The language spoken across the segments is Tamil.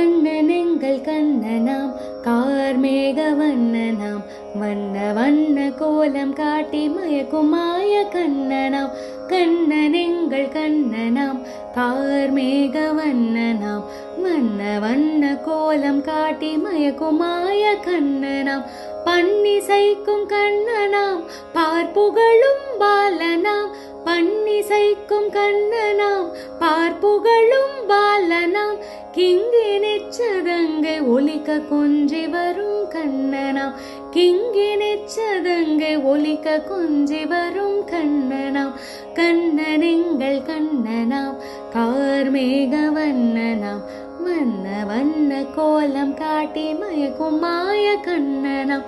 கண்ணனெங்கள் கண்ணனாம் கார்மேக வண்ணனாம் வண்ண வண்ண கோலம் காட்டி மயக்கும் மாய கண்ணனாம். கண்ணனெங்கள் கண்ணனாம் கார்மேக வண்ணனாம் வண்ண வண்ண கோலம் காட்டி மயக்கும் மாய கண்ணனாம். பன்னிசைக்கும் கண்ணனாம் பார்ப்புகழும் பாலனாம் பன்னிசைக்கும் கண்ணனாம் பார்ப்புகழும் பாலனாம். கிங்கினிச்சதங்கை ஒலிக்க கொஞ்சி வரும் கண்ணனாம் கிங்கினிச்சதங்கை ஒலிக்க கொஞ்சி வரும் கண்ணனாம். கண்ணனெங்கள் கண்ணனாம் கார்மேக வண்ணனாம் வண்ண வண்ண கோலம் காட்டி மயக்கும் மாய கண்ணனாம்.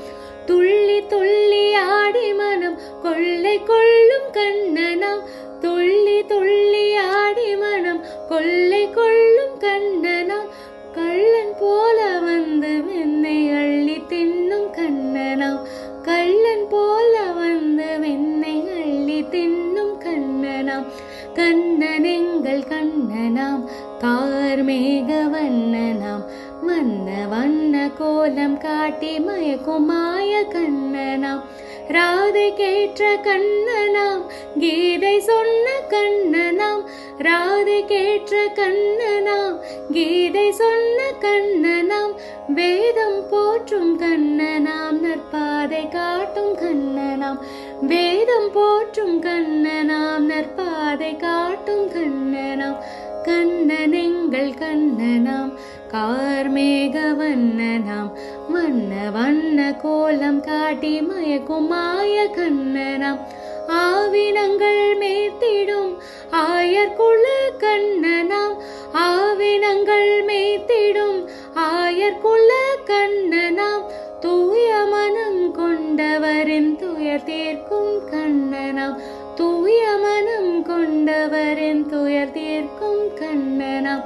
துள்ளி துள்ளி ஆடி மனம் கொள்ளை கொள்ளும் கண்ணனாம் துள்ளி துள்ளி ஆடி மனம் கொள்ளை கொள்ளும் கண்ணனாம். கள்ளன் போல வந்து வெண்ணை அள்ளி தின்னும் கண்ணனாம் கள்ளன் போல வந்து வெண்ணை அள்ளி தின்னும் கண்ணனாம். கண்ணனெங்கள் கண்ணனாம் கார்மேக வண்ணனாம் வண்ண வண்ண கோலம் காட்டி மயக்கும் மாய கண்ணனாம். ராதை கேற்ற கண்ணனாம் கீதை சொன்ன கண்ணனாம் ராதை கேற்ற கண்ணனாம் கீதை சொன்ன கண்ணனாம். வேதம் போற்றும் கண்ணனாம் நற்பாதை காட்டும் கண்ணனாம் வேதம் போற்றும் கண்ணனாம் நற்பாதை காட்டும் கண்ணனாம். கண்ணனெங்கள் கண்ணனாம் கார்மேக வண்ணனாம் வண்ண வண்ண கோலம் காட்டி மயக்கும் மாய கண்ணனாம். ஆவினங்கள் மேய்த்திடும் ஆயர்குல கண்ணனாம் ஆவினங்கள் மேய்த்திடும் ஆயர்குல கண்ணனாம். தூய மனம் கொண்டவரின் துயர் தீர்க்கும் கண்ணனாம் தூய மனம் கொண்டவரின் துயர் தீர்க்கும் கண்ணனாம்.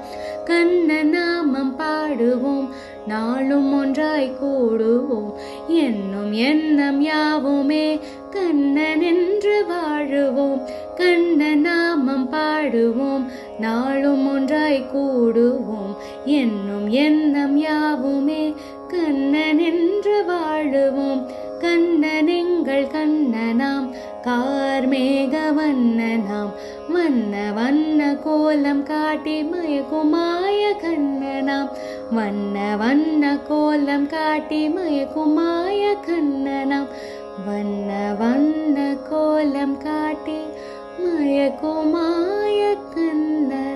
கண்ணநாமம் பாடுவோம் நாளும் ஒன்றாய் கூடுவோம் என்னும் எண்ணம் யாவுமே கண்ணன் என்று வாழுவோம். கண்ணநாமம் பாடுவோம் நாளும் ஒன்றாய் கூடுவோம் என்னும் எண்ணம் யாவுமே கண்ணன் என்று வாழுவோம். கண்ணனெங்கள் கண்ணனாம் கார்மேக வண்ணனாம் வண்ண வண்ண கோலம் காட்டி மயக்கும் மாய கண்ணனாம் வண்ண வண்ண கோலம் காட்டி மயக்கும் மாய கண்ணனாம் வண்ண வண்ண கோலம் காட்டி மயக்கும் மாய கண்ணனாம்.